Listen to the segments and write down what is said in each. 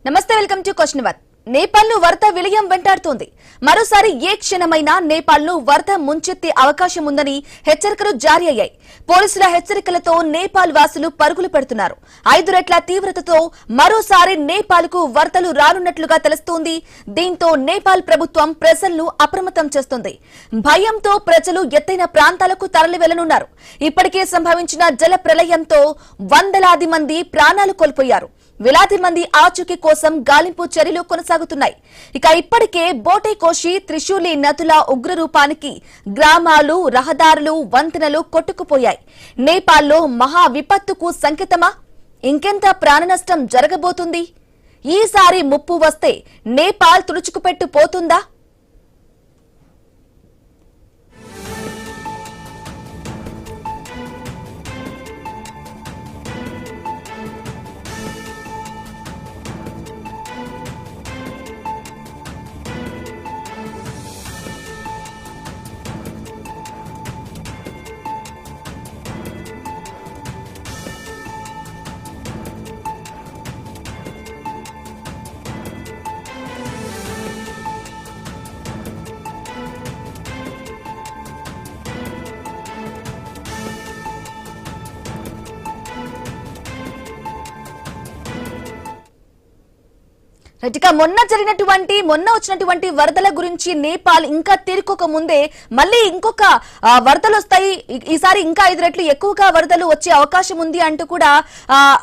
నమస్తే, welcome to question hour. Nepal ను వరద విలయం వెంటాడుతోంది. మరోసారి ఏ క్షణమైనా నేపాల్ ను వరద ముంచెత్తే అవకాశం ఉందని హెచ్చరికలు జారీ అయ్యాయి. పోలీసుల హెచ్చరికలతో నేపాల్ వాసులు పరుగులు పెడుతున్నారు. 5 రెట్ల తీవ్రతతో మరోసారి నేపాల్ కు వరదలు రానున్నట్లుగా తెలుస్తోంది. దీంతో నేపాల్ ప్రభుత్వం ప్రజలను అప్రమత్తం చేస్తోంది. భయంతో ప్రజలు ఎత్తైన ప్రాంతాలకు తరలి వెళ్లనున్నారు. ఇప్పటికే సంభవించిన జల ప్రళయంతో వందలాది మంది ప్రాణాలు కోల్పోయారు. వేలాది మంది ఆచూకీ కోసం గాలింపు చర్యలు కొనసాగుతున్నాయి. ఇప్పటికే బోటేకోషి, త్రిశూలి నదుల ఉగ్రరూపానికి గ్రామాలు, రహదారులు, వంతెనలు కొట్టుకుపోయాయి. నేపాల్లో మహా విపత్తుకు సంకేతమా? ఇంకెంత ప్రాణ నష్టం జరగబోతుంది? ఈసారి ముప్పు వస్తే నేపాల్ తుడుచుకుపెట్టు పోతుందా? మొన్న వచ్చినటువంటి వరదల గురించి నేపాల్ ఇంకా తేరుకోక ముందే మళ్ళీ ఇంకొక వరదలు వస్తాయి. ఈసారి ఇంకా 5 రెట్లు ఎక్కువగా వరదలు వచ్చే అవకాశం ఉంది అంటూ కూడా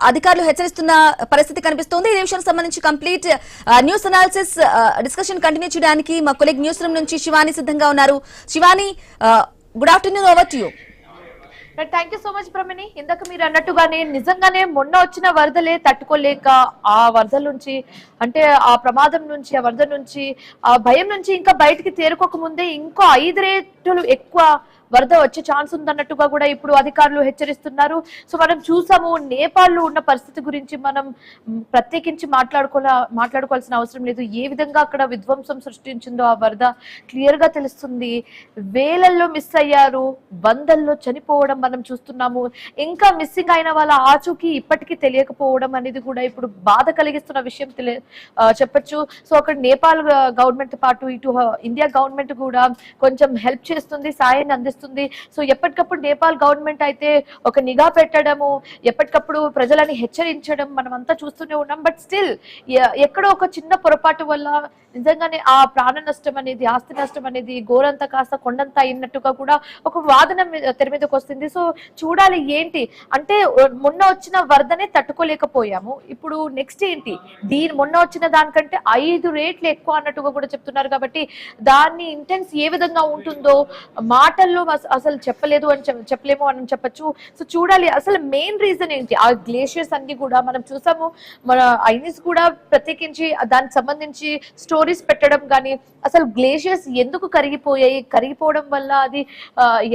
అధికారులు హెచ్చరిస్తున్న పరిస్థితి కనిపిస్తోంది. ఈ విషయానికి సంబంధించి complete news analysis discussion continue చేయడానికి మా కొలీగ్ న్యూస్ రూమ్ నుంచి శివాని సిద్ధంగా ఉన్నారు. Shivani, good afternoon, over to you. Thank you so much Pramini. ఇందాక మీరు అన్నట్టుగానే నిజంగానే మొన్న వచ్చిన వరదలే తట్టుకోలేక ఆ వరదల నుంచి, అంటే ఆ ప్రమాదం నుంచి, ఆ వరద నుంచి, ఆ భయం నుంచి ఇంకా బయటికి తేరుకోక ముందే ఇంకో 5 రెట్లు ఎక్కువ వరద వచ్చే ఛాన్స్ ఉందన్నట్టుగా కూడా ఇప్పుడు అధికారులు హెచ్చరిస్తున్నారు. సో మనం చూసాము, నేపాల్లో ఉన్న పరిస్థితి గురించి మనం ప్రత్యేకించి మాట్లాడుకోవాల్సిన అవసరం లేదు. ఏ విధంగా అక్కడ విధ్వంసం సృష్టించిందో ఆ వరద క్లియర్ గా తెలుస్తుంది. వేలల్లో మిస్ అయ్యారు, వందల్లో చనిపోవడం మనం చూస్తున్నాము. ఇంకా మిస్సింగ్ అయిన వాళ్ళ ఆచూకీ ఇప్పటికీ తెలియకపోవడం అనేది కూడా ఇప్పుడు బాధ కలిగిస్తున్న విషయం చెప్పొచ్చు. సో అక్కడ నేపాల్ గవర్నమెంట్ పాటు ఇటు ఇండియా గవర్నమెంట్ కూడా కొంచెం హెల్ప్ చేస్తుంది, సాయాన్ని అందిస్తుంది. సో ఎప్పటికప్పుడు నేపాల్ గవర్నమెంట్ అయితే ఒక నిఘా పెట్టడము, ఎప్పటికప్పుడు ప్రజలని హెచ్చరించడం మనం అంతా చూస్తూనే ఉన్నాం. బట్ స్టిల్ ఎక్కడో ఒక చిన్న పొరపాటు వల్ల నిజంగానే ఆ ప్రాణ నష్టం అనేది, ఆస్తి నష్టం అనేది గోరంతా కాస్త కొండంతా అయినట్టుగా కూడా ఒక వాదన తెర మీదకి వస్తుంది. సో చూడాలి ఏంటి అంటే, మొన్న వచ్చిన వరదనే తట్టుకోలేకపోయాము, ఇప్పుడు నెక్స్ట్ ఏంటి? మొన్న వచ్చిన దానికంటే 5 రెట్లు ఎక్కువ అన్నట్టుగా కూడా చెప్తున్నారు. కాబట్టి దాన్ని ఇంటెన్స్ ఏ విధంగా ఉంటుందో మాటల్లో అసలు చెప్పలేము అని చెప్పచ్చు. సో చూడాలి అసలు మెయిన్ రీజన్ ఏంటి. ఆ గ్లేషియర్స్ అన్ని కూడా మనం చూసాము, మన ఐనిస్ కూడా ప్రత్యేకించి దానికి సంబంధించి స్టోరీస్ పెట్టడం కానీ, అసలు గ్లేషియర్స్ ఎందుకు కరిగిపోయాయి, కరిగిపోవడం వల్ల అది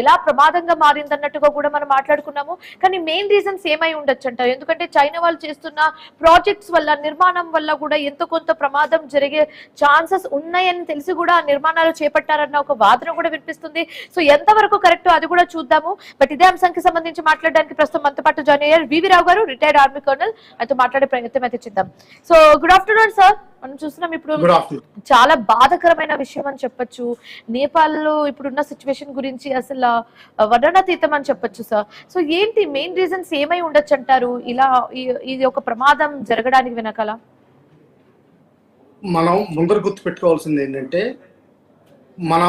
ఎలా ప్రమాదంగా మారింది అన్నట్టుగా కూడా మనం మాట్లాడుకున్నాము. కానీ మెయిన్ రీజన్స్ ఏమై ఉండొచ్చు అంటారు? ఎందుకంటే చైనా వాళ్ళు చేస్తున్న ప్రాజెక్ట్స్ వల్ల, నిర్మాణం వల్ల కూడా ఎంతో కొంత ప్రమాదం జరిగే ఛాన్సెస్ ఉన్నాయని తెలిసి కూడా నిర్మాణాలు చేపట్టారన్న ఒక వాదన కూడా వినిపిస్తుంది. సో ఎంతవరకు కరెక్ట్ అది కూడా చూద్దాము. బట్ ఇదే అంశానికి సంబంధించి మాట్లాడడానికి ప్రస్తుతం మనతో పాటు జాయిన్ అయ్యారు వివి రావు గారు, రిటైర్డ్ ఆర్మీ కర్నల్. ఆయనతో మాట్లాడే ప్రయత్నం అయితే చేద్దాం. So good afternoon sir. మనం చూస్తున్నాం ఇప్పుడు చాలా బాధాకరమైన విషయం అని చెప్పొచ్చు. నేపాల్ లో ఇప్పుడున్న సిచ్యువేషన్ గురించి అసలు వర్ణనాతీతం అని చెప్పొచ్చు సార్. సో ఏంటి మెయిన్ రీజన్స్ ఏమై ఉండొచ్చు అంటారు ఇలా ఇది ఒక ప్రమాదం జరగడానికి వెనకాల? మనం ముందర గుర్తు పెట్టుకోవాల్సింది ఏంటంటే, మన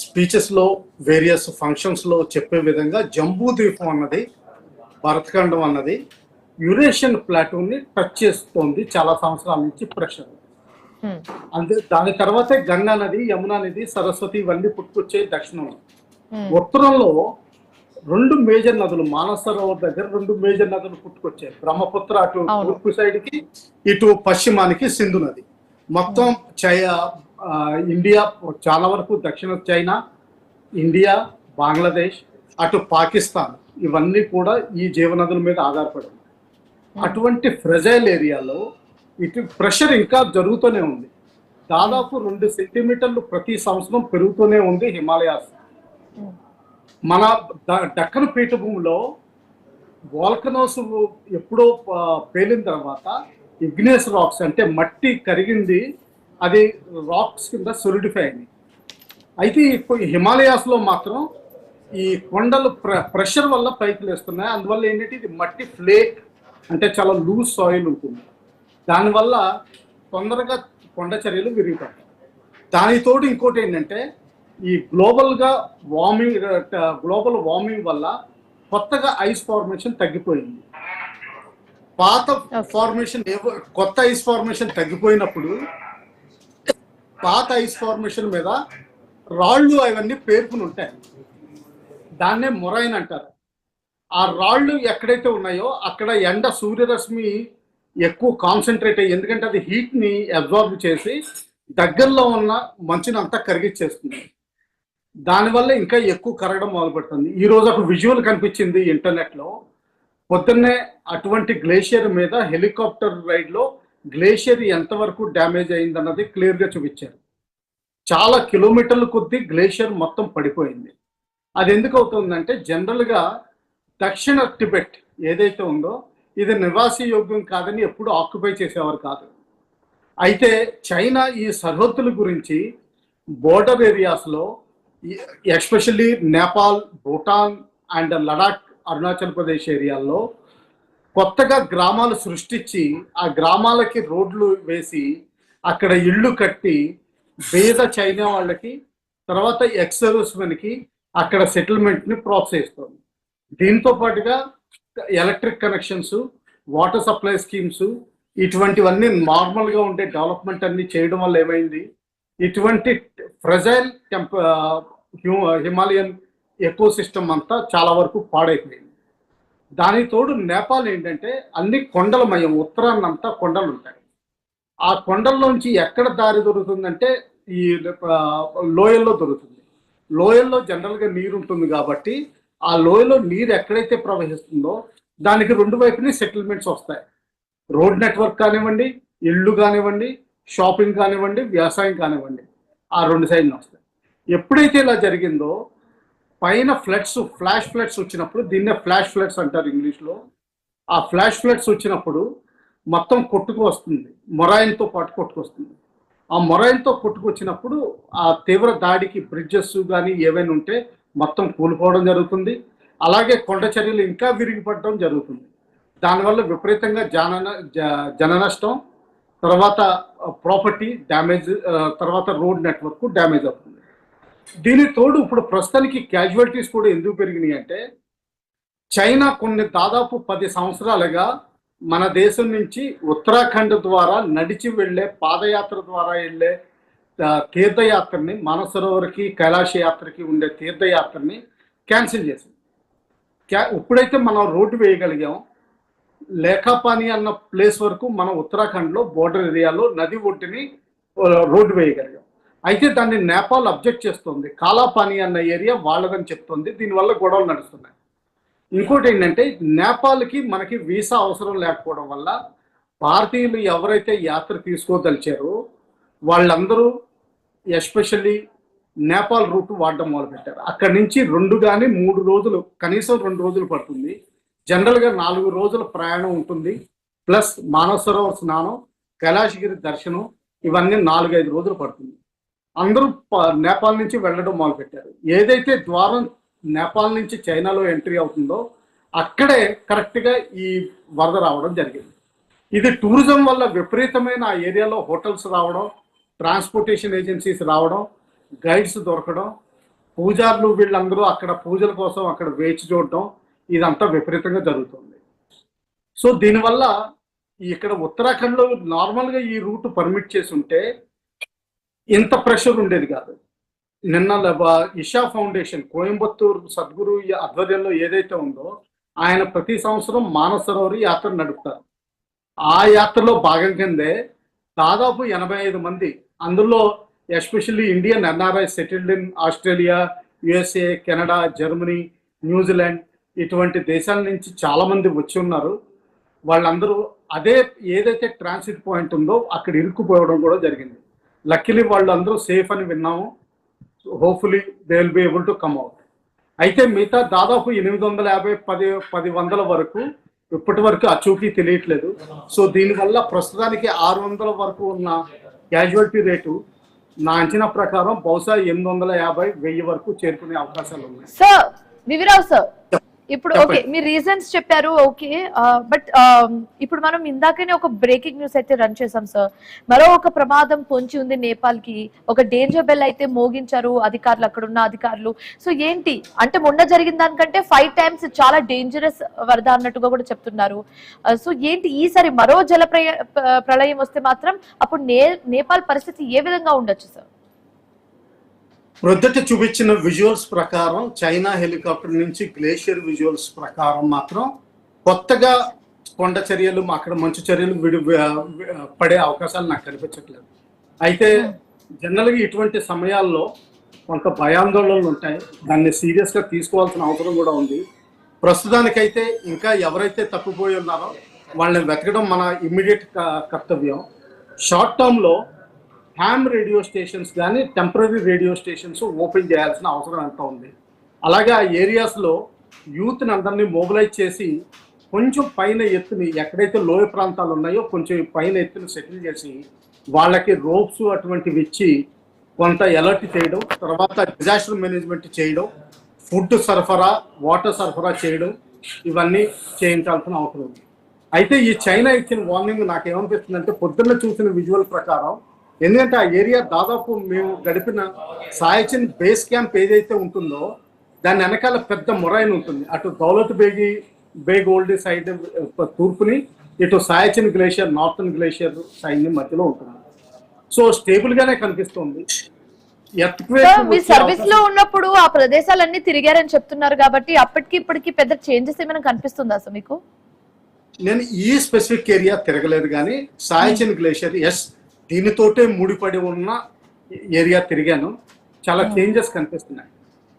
స్పీచెస్ లో, వేరియస్ ఫంక్షన్స్ లో చెప్పే విధంగా జంబూ ద్వీపం అన్నది, భరతఖండం అన్నది యురేషియన్ ప్లాటూన్ ని టచ్ చేస్తోంది చాలా సంవత్సరాల నుంచి ప్రెషర్. అంతే, దాని తర్వాతే గంగా నది, యమునా నది, సరస్వతి ఇవన్నీ పుట్టుకొచ్చే దక్షిణంలో. ఉత్తరంలో 2 మేజర్ నదులు, మానసరోవర్ దగ్గర 2 మేజర్ నదులు పుట్టుకొచ్చాయి. బ్రహ్మపుత్ర అటు తూర్పు సైడ్ కి, ఇటు పశ్చిమానికి సింధు నది. మొత్తం ఇండియా చాలా వరకు, దక్షిణ చైనా, ఇండియా, బంగ్లాదేశ్, అటు పాకిస్తాన్, ఇవన్నీ కూడా ఈ జీవనదుల మీద ఆధారపడి. అటువంటి ఫ్రెజైల్ ఏరియాలో ఇటు ప్రెషర్ ఇంకా జరుగుతూనే ఉంది. దాదాపు 2 సెంటీమీటర్లు ప్రతి సంవత్సరం పెరుగుతూనే ఉంది హిమాలయాస్. మన దక్కన్ పీఠభూమిలో వాల్కనోస్ ఎప్పుడో పేలిన తర్వాత ఇగ్నియస్ రాక్స్ అంటే మట్టి కరిగింది, అది రాక్స్ కింద సొలిడిఫై అయింది. అయితే ఇప్పుడు హిమాలయాస్లో మాత్రం ఈ కొండలు ప్రెషర్ వల్ల పైకి లేస్తున్నాయి. అందువల్ల ఏంటంటే ఇది మట్టి ఫ్లేక్ అంటే చాలా లూజ్ సాయిల్ ఉంటుంది, దానివల్ల తొందరగా కొండ చర్యలు విరిగిపోతాయి. దానితోడు ఇంకోటి ఏంటంటే ఈ గ్లోబల్ వార్మింగ్ వల్ల కొత్తగా ఐస్ ఫార్మేషన్ తగ్గిపోయింది. పాత ఫార్మేషన్ కొత్త ఐస్ ఫార్మేషన్ తగ్గిపోయినప్పుడు పాత ఐస్ ఫార్మేషన్ మీద రాళ్ళు అవన్నీ పేర్కొని ఉంటాయి, దాన్నే మొరైన్ అంటారు. ఆ రాళ్ళు ఎక్కడైతే ఉన్నాయో అక్కడ సూర్యరశ్మి ఎక్కువ కాన్సన్ట్రేట్ అయ్యి, ఎందుకంటే అది హీట్ని అబ్జార్బ్ చేసి దగ్గరలో ఉన్న మంచుని అంతా కరిగిచ్చేస్తుంది. దానివల్ల ఇంకా ఎక్కువ కరగడం మొదలుపెడుతుంది. ఈరోజు ఒక విజువల్ కనిపించింది ఇంటర్నెట్లో, పొద్దున్నే అటువంటి గ్లేషియర్ మీద హెలికాప్టర్ రైడ్లో గ్లేషియర్ ఎంతవరకు డ్యామేజ్ అయిందన్నది క్లియర్గా చూపించారు. చాలా కిలోమీటర్ల కొద్దీ గ్లేషియర్ మొత్తం పడిపోయింది. అది ఎందుకు అవుతుందంటే జనరల్గా దక్షిణ టిబెట్ ఏదైతే ఉందో ఇది నివాసయోగ్యం కాదని ఎప్పుడు ఆక్యుపై చేసేవారు కాదు. అయితే చైనా ఈ సరిహద్దుల గురించి బోర్డర్ ఏరియాస్లో ఎస్పెషల్లీ నేపాల్, భూటాన్ అండ్ లడాక్, అరుణాచల్ ప్రదేశ్ ఏరియాల్లో కొత్తగా గ్రామాలు సృష్టించి ఆ గ్రామాలకి రోడ్లు వేసి అక్కడ ఇళ్ళు కట్టి పేద చైనా వాళ్ళకి తర్వాత ఎక్స్-సర్వీస్మెన్కి అక్కడ సెటిల్మెంట్ని ప్రోత్సహిస్తుంది. దీంతో పాటుగా electric connections, water supply schemes ఇటువంటివన్నీ నార్మల్గా ఉండే డెవలప్మెంట్ అన్ని చేయడం వల్ల ఏమైంది, ఇటువంటి ఫ్రెజైల్ హిమాలయన్ ఎకో సిస్టమ్ అంతా చాలా వరకు పాడైపోయింది. దానికి తోడు నేపాల్ ఏంటంటే అన్ని కొండలమయం, ఉత్తరాన్నంతా కొండలు ఉంటాయి. ఆ కొండల్లోంచి ఎక్కడ దారి దొరుకుతుందంటే ఈ లోయల్లో దొరుకుతుంది. లోయల్లో జనరల్గా నీరు ఉంటుంది కాబట్టి ఆ లోయలో నీరు ఎక్కడైతే ప్రవహిస్తుందో దానికి రెండు వైపుని సెటిల్మెంట్స్ వస్తాయి. రోడ్ నెట్వర్క్ కానివ్వండి, ఇళ్ళు కానివ్వండి, షాపింగ్ కానివ్వండి, వ్యవసాయం కానివ్వండి, ఆ రెండు సైడ్లు వస్తాయి. ఎప్పుడైతే ఇలా జరిగిందో పైన ఫ్లాష్ ఫ్లడ్స్ వచ్చినప్పుడు, దీన్నే ఫ్లాష్ ఫ్లడ్స్ అంటారు ఇంగ్లీష్లో, ఆ ఫ్లాష్ ఫ్లడ్స్ వచ్చినప్పుడు మొత్తం కొట్టుకు వస్తుంది, మొరాయిన్తో పాటు కొట్టుకొస్తుంది. ఆ మొరాయిన్తో కొట్టుకొచ్చినప్పుడు ఆ తీవ్ర దాడికి బ్రిడ్జెస్ కానీ ఏవైనా ఉంటే మొత్తం కూలిపోవడం జరుగుతుంది. అలాగే కొండ చర్యలు ఇంకా విరిగిపడడం జరుగుతుంది. దానివల్ల విపరీతంగా జన నష్టం, తర్వాత ప్రాపర్టీ డ్యామేజ్, తర్వాత రోడ్ నెట్వర్క్ డ్యామేజ్ అవుతుంది. దీనికి తోడు ఇప్పుడు ప్రస్తుతానికి క్యాజువాలిటీస్ కూడా ఎందుకు పెరిగినాయి అంటే చైనా దాదాపు 10 సంవత్సరాలుగా మన దేశం నుంచి ఉత్తరాఖండ్ ద్వారా నడిచి వెళ్ళే, పాదయాత్ర ద్వారా వెళ్ళే తీర్థయాత్రని, మానసరోవర్కి కైలాస యాత్రకి ఉండే తీర్థయాత్రని క్యాన్సిల్ చేసింది. ఇప్పుడైతే మనం రోడ్డు వేయగలిగాం, లేఖాపాని అన్న ప్లేస్ వరకు మనం ఉత్తరాఖండ్లో బోర్డర్ ఏరియాలో నది ఒడ్డుని రోడ్డు వేయగలిగాం. అయితే దాన్ని నేపాల్ అబ్జెక్ట్ చేస్తుంది, కాలాపాని అన్న ఏరియా వాళ్ళదని చెప్తుంది. దీనివల్ల గొడవలు నడుస్తున్నాయి. ఇంకోటి ఏంటంటే నేపాల్కి మనకి వీసా అవసరం లేకపోవడం వల్ల భారతీయులు ఎవరైతే యాత్ర తీసుకోదలిచారో వాళ్ళందరూ ఎస్పెషల్లీ నేపాల్ రూట్ వాడడం మొదలుపెట్టారు. అక్కడి నుంచి 2 కానీ 3 రోజులు, కనీసం 2 రోజులు పడుతుంది. జనరల్గా 4 రోజుల ప్రయాణం ఉంటుంది, ప్లస్ మానస సరోవర్ స్నానం, కైలాసగిరి దర్శనం, ఇవన్నీ 4-5 రోజులు పడుతుంది. అందరూ నేపాల్ నుంచి వెళ్ళడం మొదలుపెట్టారు. ఏదైతే ద్వారం నేపాల్ నుంచి చైనాలో ఎంట్రీ అవుతుందో అక్కడే కరెక్ట్గా ఈ వరద రావడం జరిగింది. ఇది టూరిజం వల్ల విపరీతమైన ఆ ఏరియాలో హోటల్స్ రావడం, ట్రాన్స్పోర్టేషన్ ఏజెన్సీస్ రావడం, గైడ్స్ దొరకడం, పూజారులు వీళ్ళందరూ అక్కడ పూజల కోసం అక్కడ వేచి చూడడం, ఇదంతా విపరీతంగా జరుగుతుంది. సో దీనివల్ల ఇక్కడ ఉత్తరాఖండ్లో నార్మల్గా ఈ రూట్ పర్మిట్ చేసి ఉంటే ఇంత ప్రెషర్ ఉండేది కాదు. నిన్న ఇషా ఫౌండేషన్, కోయంబత్తూర్ సద్గురు ఆధ్వర్యంలో ఏదైతే ఉందో ఆయన ప్రతి సంవత్సరం మానస సరోవర్ యాత్ర నడుపుతారు. ఆ యాత్రలో భాగం కిందే దాదాపు 85 మంది, అందులో especially Indian NRI settled in Australia, USA, Canada, Germany, New Zealand ఇటువంటి దేశాల నుంచి చాలా మంది వచ్చి ఉన్నారు. వాళ్ళందరూ అదే ఏదైతే ట్రాన్సిట్ పాయింట్ ఉందో అక్కడ ఇరుక్కుపోవడం కూడా జరిగింది. లక్కీలీ వాళ్ళందరూ సేఫ్ అని విన్నాము. Hopefully they will be able to come out. అయితే మిగతా దాదాపు 850-1000 వరకు ఇప్పటి వరకు అచూకీ తెలియట్లేదు. సో దీనివల్ల ప్రస్తుతానికి 600 వరకు ఉన్న క్యాజువాలిటీ రేటు నా అంచనా ప్రకారం బహుశా 850, 1000 వరకు చేరుకునే అవకాశాలు ఉన్నాయి. సార్ వివిరావు సార్, ఇప్పుడు ఓకే చెప్పండి. మీరు రీజన్స్ చెప్పారు, ఓకే. బట్ ఇప్పుడు మనం ఇందాకనే ఒక బ్రేకింగ్ న్యూస్ అయితే రన్ చేసాం సార్. మరో ఒక ప్రమాదం పొంచి ఉంది నేపాల్ కి. ఒక డేంజర్ బెల్ అయితే మోగించారు అధికారులు, అక్కడ ఉన్న అధికారులు. సో ఏంటి అంటే మొన్న జరిగిన దానికంటే 5 times చాలా డేంజరస్ వరద అన్నట్టుగా కూడా చెప్తున్నారు. సో ఏంటి ఈసారి మరో ప్రళయం వస్తే మాత్రం అప్పుడు నేపాల్ పరిస్థితి ఏ విధంగా ఉండొచ్చు సార్? ప్రొద్దుట చూపించిన విజువల్స్ ప్రకారం, చైనా హెలికాప్టర్ నుంచి గ్లేషియర్ విజువల్స్ ప్రకారం మాత్రం కొత్తగా కొండ చర్యలు, అక్కడ మంచు చర్యలు పడే అవకాశాలు నాకు కనిపించట్లేదు. అయితే జనరల్గా ఇటువంటి సమయాల్లో కొంత భయాందోళనలు ఉంటాయి. దాన్ని సీరియస్గా తీసుకోవాల్సిన అవసరం కూడా ఉంది. ప్రస్తుతానికైతే ఇంకా ఎవరైతే తప్పిపోయి ఉన్నారో వాళ్ళని వెతకడం మన ఇమ్మీడియట్ కర్తవ్యం. షార్ట్ టర్మ్లో హ్యామ్ రేడియో స్టేషన్స్ కానీ టెంపరీ రేడియో స్టేషన్స్ ఓపెన్ చేయాల్సిన అవసరం ఎంత ఉంది. అలాగే ఆ ఏరియాస్లో యూత్ని అందరినీ మొబిలైజ్ చేసి కొంచెం పైన ఎత్తుని, ఎక్కడైతే లోయ ప్రాంతాలు ఉన్నాయో కొంచెం పైన ఎత్తుని సెటిల్ చేసి వాళ్ళకి రోప్స్ అటువంటివి ఇచ్చి కొంత అలర్ట్ చేయడం, తర్వాత డిజాస్టర్ మేనేజ్మెంట్ చేయడం, ఫుడ్ సరఫరా, వాటర్ సరఫరా చేయడం, ఇవన్నీ చేయించాల్సిన అవసరం ఉంది. అయితే ఈ చైనా ఇచ్చిన వార్నింగ్ నాకేమనిపిస్తుందంటే పొద్దున్న చూసిన విజువల్ ప్రకారం, ఎందుకంటే ఆ ఏరియా దాదాపు మేము గడిపిన సాయచిన్ బేస్ క్యాంప్ ఏదైతే ఉంటుందో దాని వెనకాల పెద్ద మొరైన్ ఉంటుంది. అటు దౌలత్ బేగ్ ఓల్డ్ సైడ్ తూర్పుని, ఇటు సాయచిన్ గ్లేషియర్ నార్థన్ గ్లేషియర్ సైడ్ మధ్యలో ఉంటుంది. సో స్టేబుల్ గానే కనిపిస్తుంది. మీ సర్వీస్ లో ఉన్నప్పుడు ఆ ప్రదేశాలన్నీ తిరిగారని చెప్తున్నారు కాబట్టి అప్పటికి ఇప్పటికి పెద్ద చేంజెస్ ఏమైనా కనిపిస్తుందా సార్ మీకు? నేను ఈ స్పెసిఫిక్ ఏరియా తిరగలేదు, కానీ సాయచిన్ గ్లేషియర్ ఎస్ దీనితోటే ముడిపడి ఉన్న ఏరియా తిరిగాను. చాలా చేంజెస్ కనిపిస్తున్నాయి.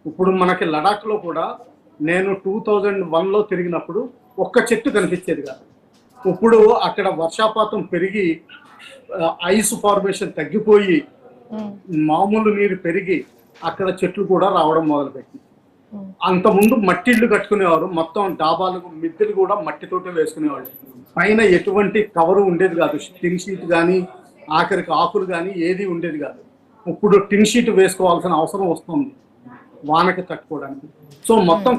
ఇప్పుడు మనకి లడాఖ్లో కూడా నేను 2001లో తిరిగినప్పుడు ఒక్క చెట్టు కనిపించేది కాదు. ఇప్పుడు అక్కడ వర్షాపాతం పెరిగి ఐస్ ఫార్మేషన్ తగ్గిపోయి మామూలు నీరు పెరిగి అక్కడ చెట్లు కూడా రావడం మొదలుపెట్టింది. అంతకుముందు మట్టిళ్ళు కట్టుకునేవారు, మొత్తం డాబాలు మిద్దెలు కూడా మట్టితోటే వేసుకునేవాళ్ళు. పైన ఎటువంటి కవరు ఉండేది కాదు, టిన్ షీట్ కానీ ఆఖరికి ఆకులు కానీ ఏది ఉండేది కాదు. ఇప్పుడు టిన్ షీట్ వేసుకోవాల్సిన అవసరం వస్తుంది వానకి తట్టుకోవడానికి. సో మొత్తం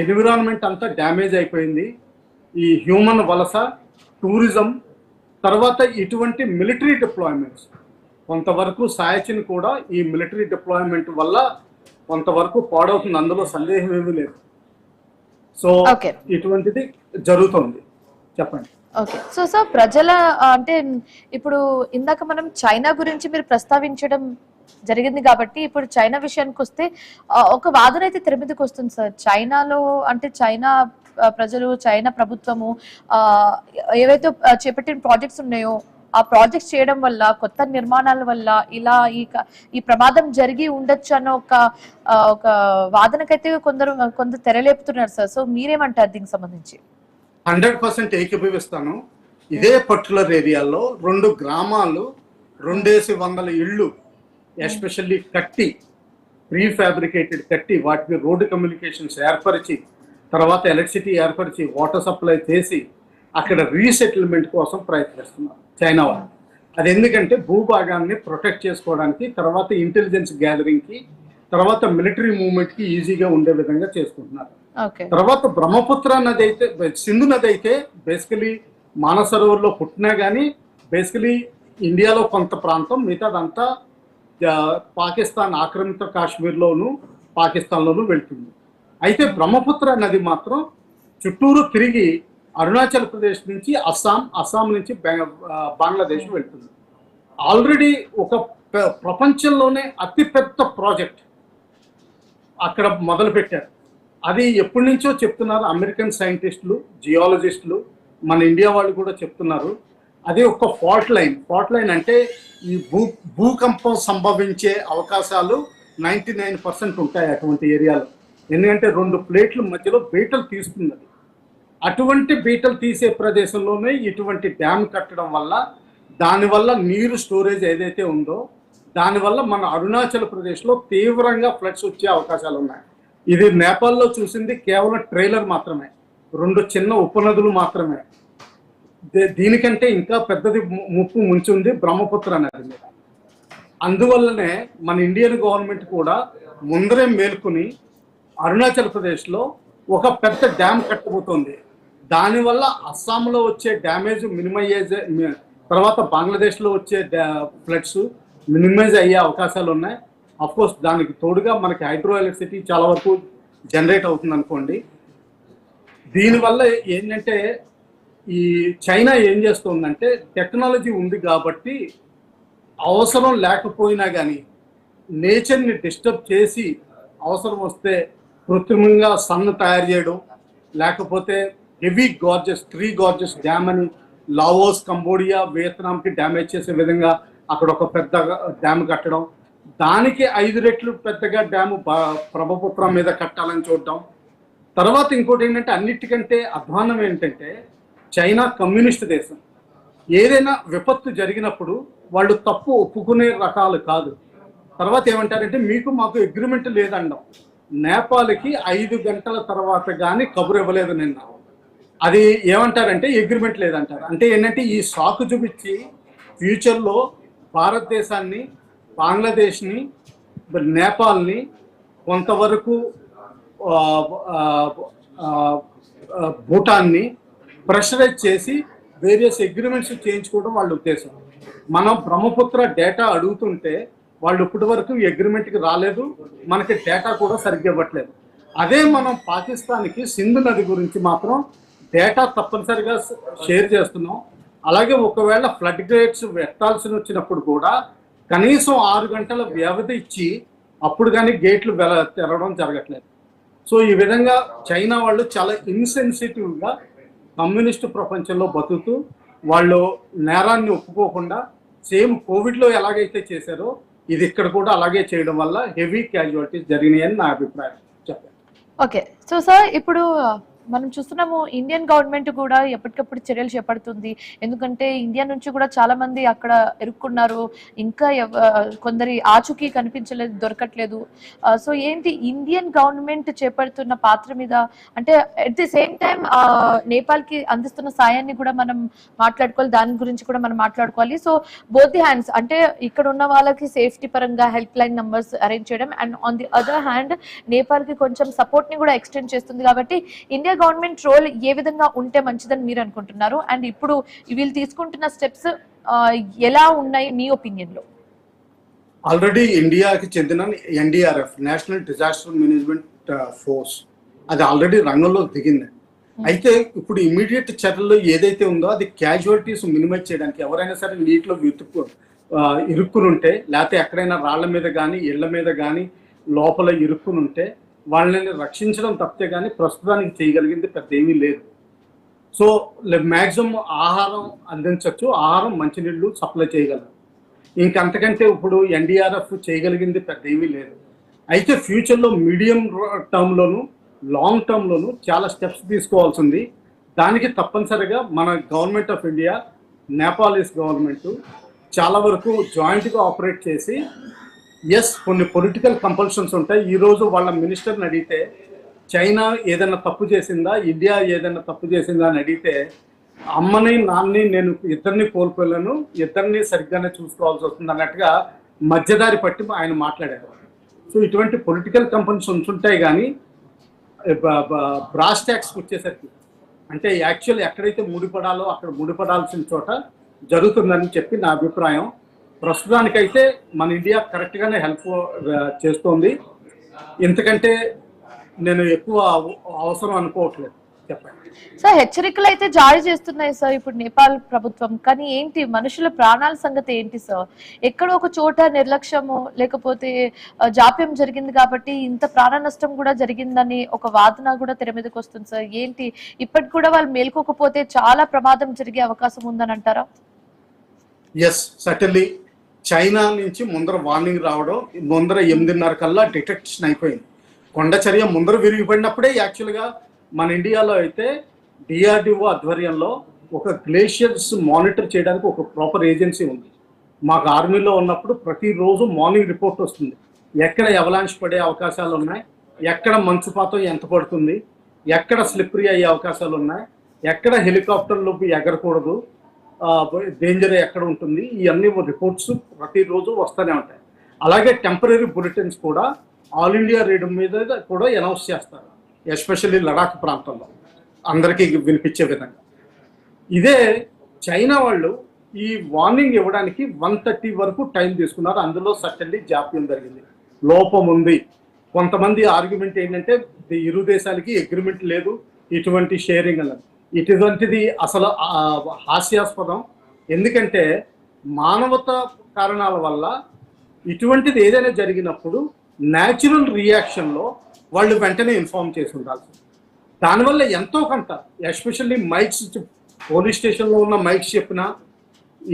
ఎన్విరాన్మెంట్ అంతా డ్యామేజ్ అయిపోయింది. ఈ హ్యూమన్ వలస, టూరిజం, తర్వాత ఇటువంటి మిలిటరీ డిప్లాయ్మెంట్స్ కొంతవరకు సాయచిన్ కూడా ఈ మిలిటరీ డిప్లాయ్మెంట్ వల్ల కొంతవరకు పాడవుతుంది, అందులో సందేహం ఏమీ లేదు. సో ఇటువంటిది జరుగుతుంది. చెప్పండి. ఓకే. సో సార్ ప్రజల అంటే ఇప్పుడు ఇందాక మనం చైనా గురించి మీరు ప్రస్తావించడం జరిగింది కాబట్టి ఇప్పుడు చైనా విషయానికి వస్తే ఒక వాదన అయితే తెర మీదకి వస్తుంది సార్. చైనాలో అంటే చైనా ప్రజలు, చైనా ప్రభుత్వము ఏవైతే చేపట్టిన ప్రాజెక్ట్స్ ఉన్నాయో ఆ ప్రాజెక్ట్స్ చేయడం వల్ల, కొత్త నిర్మాణాల వల్ల ఇలా ఈ ప్రమాదం జరిగి ఉండొచ్చు అన్న ఒక వాదనకైతే కొందరు తెరలేపుతున్నారు సార్. సో మీరేమంటారు దీనికి సంబంధించి? 100% ఏకీభవిస్తాను. ఇదే పర్టికులర్ ఏరియాలో 2 గ్రామాలు, 200 ఇళ్ళు ఎస్పెషల్లీ కట్టి, ప్రీ ఫ్యాబ్రికేటెడ్ కట్టి, వాటికి రోడ్డు కమ్యూనికేషన్స్ ఏర్పరిచి, తర్వాత ఎలక్ట్రిసిటీ ఏర్పరిచి, వాటర్ సప్లై చేసి అక్కడ రీసెటిల్మెంట్ కోసం ప్రయత్నిస్తున్నారు చైనా వాళ్ళు. అది ఎందుకంటే భూభాగాన్ని ప్రొటెక్ట్ చేసుకోవడానికి, తర్వాత ఇంటెలిజెన్స్ గ్యాదరింగ్కి, తర్వాత మిలిటరీ మూవ్మెంట్కి ఈజీగా ఉండే విధంగా చేసుకుంటున్నారు. తర్వాత బ్రహ్మపుత్ర నది అయితే, సింధు నది అయితే బేసికలీ మానసరోవర్లో పుట్టినా కానీ బేసికలీ ఇండియాలో కొంత ప్రాంతం, మిగతాదంతా పాకిస్తాన్ ఆక్రమిత కాశ్మీర్లోను పాకిస్తాన్లోనూ వెళ్తుంది. అయితే బ్రహ్మపుత్ర నది మాత్రం చుట్టూరు తిరిగి అరుణాచల్ ప్రదేశ్ నుంచి అస్సాం నుంచి బంగ్లాదేశ్ వెళ్తుంది. ఆల్రెడీ ఒక ప్రపంచంలోనే అతిపెద్ద ప్రాజెక్ట్ అక్కడ మొదలుపెట్టారు. అది ఎప్పటి నుంచో చెప్తున్నారు అమెరికన్ సైంటిస్టులు, జియాలజిస్టులు, మన ఇండియా వాళ్ళు కూడా చెప్తున్నారు. అది ఒక ఫాల్ట్ లైన్ అంటే ఈ భూకంపం సంభవించే అవకాశాలు 99% ఉంటాయి అటువంటి ఏరియాలో. ఎందుకంటే 2 ప్లేట్ల మధ్యలో బీటలు తీస్తుంది. అటువంటి బీటలు తీసే ప్రదేశంలోనే ఇటువంటి డ్యామ్ కట్టడం వల్ల, దానివల్ల నీరు స్టోరేజ్ ఏదైతే ఉందో దానివల్ల మన అరుణాచల్ ప్రదేశ్లో తీవ్రంగా ఫ్లడ్స్ వచ్చే అవకాశాలు ఉన్నాయి. ఇది నేపాల్లో చూసింది కేవలం ట్రైలర్ మాత్రమే. 2 చిన్న ఉపనదులు మాత్రమే. దీనికంటే ఇంకా పెద్దది ముప్పు ముంచుంది బ్రహ్మపుత్ర నది మీద. అందువల్లనే మన ఇండియన్ గవర్నమెంట్ కూడా ముందరే మేల్కొని అరుణాచల్ ప్రదేశ్లో ఒక పెద్ద డ్యామ్ కట్టబోతోంది. దానివల్ల అస్సాంలో వచ్చే డ్యామేజ్ మినిమైజ్, తర్వాత బంగ్లాదేశ్లో వచ్చే ఫ్లడ్స్ మినిమైజ్ అయ్యే అవకాశాలు ఉన్నాయి. అఫ్కోర్స్ దానికి తోడుగా మనకి హైడ్రో ఎలక్ట్రిసిటీ చాలా వరకు జనరేట్ అవుతుంది అనుకోండి. దీనివల్ల ఏంటంటే ఈ చైనా ఏం చేస్తుందంటే టెక్నాలజీ ఉంది కాబట్టి అవసరం లేకపోయినా కానీ నేచర్ని డిస్టర్బ్ చేసి అవసరం వస్తే కృత్రిమంగా సన్ను తయారు చేయడం, లేకపోతే హెవీ గార్జెస్ 3 గార్జెస్ డ్యామ్ అని లావోస్, కంబోడియా, వియత్నాంకి డ్యామేజ్ చేసే విధంగా అక్కడ ఒక పెద్ద డ్యామ్ కట్టడం, దానికి 5 రెట్లు పెద్దగా డ్యాము బ్రహ్మపుత్ర మీద కట్టాలని చూడటం. తర్వాత ఇంకోటి ఏంటంటే అన్నిటికంటే అధ్వానం ఏంటంటే చైనా కమ్యూనిస్ట్ దేశం. ఏదైనా విపత్తు జరిగినప్పుడు వాళ్ళు తప్పు ఒప్పుకునే రకాలు కాదు. తర్వాత ఏమంటారంటే మీకు మాకు అగ్రిమెంట్ లేదండం. నేపాల్కి 5 గంటల తర్వాత కానీ కబురు ఇవ్వలేదు నిన్న. అది ఏమంటారంటే అగ్రిమెంట్ లేదంటారు. అంటే ఏంటంటే ఈ సాకు చూపించి ఫ్యూచర్లో భారతదేశాన్ని, బంగ్లాదేశ్ని, నేపాల్ని కొంతవరకు భూటాన్ని ప్రెషరైజ్ చేసి వేరియస్ అగ్రిమెంట్స్ చేయించుకోవడం వాళ్ళ ఉద్దేశం. మనం బ్రహ్మపుత్ర డేటా అడుగుతుంటే వాళ్ళు ఇప్పటి వరకు అగ్రిమెంట్కి రాలేదు, మనకి డేటా కూడా సరిగ్గా ఇవ్వట్లేదు. అదే మనం పాకిస్తాన్కి సింధు నది గురించి మాత్రం డేటా తప్పనిసరిగా షేర్ చేస్తున్నాం. అలాగే ఒకవేళ ఫ్లడ్ గేట్స్ ఎత్తాల్సి వచ్చినప్పుడు కూడా కనీసం 6 గంటల వ్యవధి ఇచ్చి అప్పుడు కానీ గేట్లు తెరవడం జరగట్లేదు. సో ఈ విధంగా చైనా వాళ్ళు చాలా ఇన్సెన్సిటివ్గా కమ్యూనిస్టు ప్రపంచంలో బతుకుతూ వాళ్ళు నేరాన్ని ఒప్పుకోకుండా సేమ్ కోవిడ్లో ఎలాగైతే చేశారో ఇది ఇక్కడ కూడా అలాగే చేయడం వల్ల హెవీ క్యాజువాలిటీస్ జరిగినాయని నా అభిప్రాయం. చెప్పండి. ఓకే, సో సార్ ఇప్పుడు మనం చూస్తున్నాము ఇండియన్ గవర్నమెంట్ కూడా ఎప్పటికప్పుడు చర్యలు చేపడుతుంది. ఎందుకంటే ఇండియా నుంచి కూడా చాలా మంది అక్కడ ఇరుక్కున్నారు, ఇంకా కొందరి ఆచూకీ కనిపించలేదు, దొరకట్లేదు. సో ఏంటి ఇండియన్ గవర్నమెంట్ చేపడుతున్న పాత్ర మీద, అంటే అట్ ది సేమ్ టైం నేపాల్కి అందిస్తున్న సాయాన్ని కూడా మనం మాట్లాడుకోవాలి, దాని గురించి కూడా మనం మాట్లాడుకోవాలి. సో బోత్ ది హ్యాండ్స్, అంటే ఇక్కడ ఉన్న వాళ్ళకి సేఫ్టీ పరంగా హెల్ప్ లైన్ నంబర్స్ అరేంజ్ చేయడం, and on the other hand నేపాల్కి కొంచెం సపోర్ట్ ని కూడా ఎక్స్టెండ్ చేస్తుంది. కాబట్టి ఇండియా గవర్నమెంట్ రోల్ ఏ విధంగా ఉంటే మంచిదని మీరు అనుకుంటున్నారు, అండ్ ఇప్పుడు వీళ్ళు తీసుకుంటున్న స్టెప్స్ ఎలా ఉన్నాయి మీ ఒపీనియన్ లో? ఆల్రెడీ ఇండియాకి చెందిన NDRF, national disaster management force, అది ఆల్రెడీ రంగంలో దిగింది. అయితే ఇప్పుడు ఇమీడియట్ చర్యల్లో ఏదైతే ఉందో అది క్యాజువాలిటీస్ మినిమైజ్ చేయడానికి, ఎవరైనా సరే నీటిలో ఇరుక్కునుంటే, లేకపోతే ఎక్కడైనా రాళ్ల మీద కానీ ఇళ్ల మీద కానీ లోపల ఇరుక్కునుంటే వాళ్ళని రక్షించడం తప్పితే కానీ ప్రస్తుతానికి చేయగలిగింది పెద్ద ఏమీ లేదు. సో మ్యాక్సిమం ఆహారం అందించవచ్చు, ఆహారం, మంచినీళ్ళు సప్లై చేయగలరు. ఇంకంతకంటే ఇప్పుడు ఎన్డీఆర్ఎఫ్ చేయగలిగింది పెద్ద ఏమీ లేదు. అయితే ఫ్యూచర్లో మీడియం టర్మ్లోను, లాంగ్ టర్మ్లోను చాలా స్టెప్స్ తీసుకోవాల్సి ఉంది. దానికి తప్పనిసరిగా మన government of India, Nepalese government చాలా వరకు జాయింట్గా ఆపరేట్ చేసి, ఎస్ కొన్ని పొలిటికల్ కంపల్షన్స్ ఉంటాయి. ఈరోజు వాళ్ళ మినిస్టర్ని అడిగితే చైనా ఏదైనా తప్పు చేసిందా, ఇండియా ఏదైనా తప్పు చేసిందా అని అడిగితే అమ్మని నాన్నని నేను ఇద్దరిని కోల్పోలేను, ఇద్దరిని సరిగ్గానే చూసుకోవాల్సి వస్తుంది అన్నట్టుగా మధ్యదారి పట్టి ఆయన మాట్లాడారు. సో ఇటువంటి పొలిటికల్ కంపల్షన్స్ ఉంటాయి. కానీ బ్రాస్ ట్యాక్స్కి వచ్చేసరికి అంటే యాక్చువల్ ఎక్కడైతే ముడిపడాలో అక్కడ ముడిపడాల్సిన చోట జరుగుతుందని చెప్పి నా అభిప్రాయం. ప్రస్తుతానికైతే మన ఇండియా కరెక్ట్గానే హెల్ప్ చేస్తోంది. ఇంతకంటే నేను ఎక్కువ అవసరం అనుకోవట్లేదు. చెప్పండి సార్. హెచ్చరికలు అయితే జారీ చేస్తున్నాయి సార్ ఇప్పుడు నేపాల్ ప్రభుత్వం, కానీ ఏంటి మనుషుల ప్రాణాల సంగతి ఏంటి సార్? ఎక్కడో ఒక చోట నిర్లక్ష్యము లేకపోతే జాప్యం జరిగింది కాబట్టి ఇంత ప్రాణ నష్టం కూడా జరిగిందని ఒక వాదన కూడా తెర మీదకి వస్తుంది సార్. ఏంటి ఇప్పటికి కూడా వాళ్ళు మేల్కోకపోతే చాలా ప్రమాదం జరిగే అవకాశం ఉందని అంటారా? Yes, certainly. చైనా నుంచి ముందర వార్నింగ్ రావడం, ముందర 8:30 కల్లా డిటెక్షన్ అయిపోయింది. కొండచర్య ముందర విరిగిపడినప్పుడే యాక్చువల్గా మన ఇండియాలో అయితే డిఆర్డిఓ ఆధ్వర్యంలో ఒక గ్లేషియర్స్ మానిటర్ చేయడానికి ఒక ప్రాపర్ ఏజెన్సీ ఉంది. మాకు ఆర్మీలో ఉన్నప్పుడు ప్రతిరోజు మార్నింగ్ రిపోర్ట్ వస్తుంది, ఎక్కడ అవలాంచ్ పడే అవకాశాలు ఉన్నాయి, ఎక్కడ మంచుపాతం ఎంత పడుతుంది, ఎక్కడ స్లిప్పరీ అయ్యే అవకాశాలు ఉన్నాయి, ఎక్కడ హెలికాప్టర్లు ఎగరకూడదు, డేంజర్ ఎక్కడ ఉంటుంది, ఇవన్నీ రిపోర్ట్స్ ప్రతిరోజు వస్తూనే ఉంటాయి. అలాగే టెంపరీ బులెటిన్స్ కూడా ఆల్ ఇండియా రేడియో మీద కూడా అనౌన్స్ చేస్తారు, ఎస్పెషల్లీ లడాక్ ప్రాంతంలో అందరికీ వినిపించే విధంగా. ఇదే చైనా వాళ్ళు ఈ వార్నింగ్ ఇవ్వడానికి 1:30 వరకు టైం తీసుకున్నారు. అందులో సర్టన్లీ జాప్యం జరిగింది, లోపం ఉంది. కొంతమంది ఆర్గ్యుమెంట్ ఏంటంటే ఇరు దేశాలకి అగ్రిమెంట్ లేదు, ఇటువంటి షేరింగ్ అన్నది. ఇటువంటిది అసలు హాస్యాస్పదం. ఎందుకంటే మానవతా కారణాల వల్ల ఇటువంటిది ఏదైనా జరిగినప్పుడు న్యాచురల్ రియాక్షన్లో వాళ్ళు వెంటనే ఇన్ఫార్మ్ చేసి ఉండాల్సింది. దానివల్ల ఎంతో కొంత, ఎస్పెషల్లీ మైక్స్, పోలీస్ స్టేషన్లో ఉన్న మైక్స్ చెప్పినా,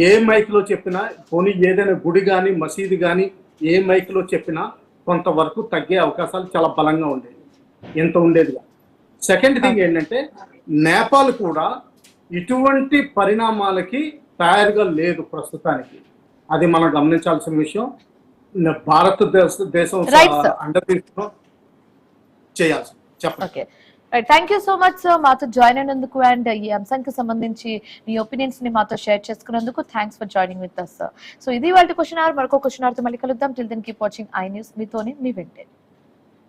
ఏ మైక్లో చెప్పినా, పోనీ ఏదైనా గుడి కానీ మసీదు కానీ ఏ మైక్లో చెప్పినా కొంతవరకు తగ్గే అవకాశాలు చాలా బలంగా ఉండేది, ఎంత ఉండేదిగా. సెకండ్ థింగ్ ఏంటంటే నేపాల్ కూడా ఇటువంటి పరిణామాలకి తయారుగా లేదు ప్రస్తుతానికి. అది మనం గమనించాల్సిన విషయం. భారతదేశం అండర్ చేయాల్సి చెప్పండి. Thank you so much sir, మాతో జాయిన్ అయినందుకు అండ్ ఈ అంశానికి సంబంధించి మీ ఒపీనియన్స్ ని మాతో షేర్ చేసుకున్నందుకు thanks for joining with us sir. So ఇది వాళ్ళ క్వశ్చన్ అవర్. మరొక క్వశ్చన్ అవర్ తో మళ్ళీ కలుద్దాం. Till then keep watching I news. మీతోనే మీ వెంటనే.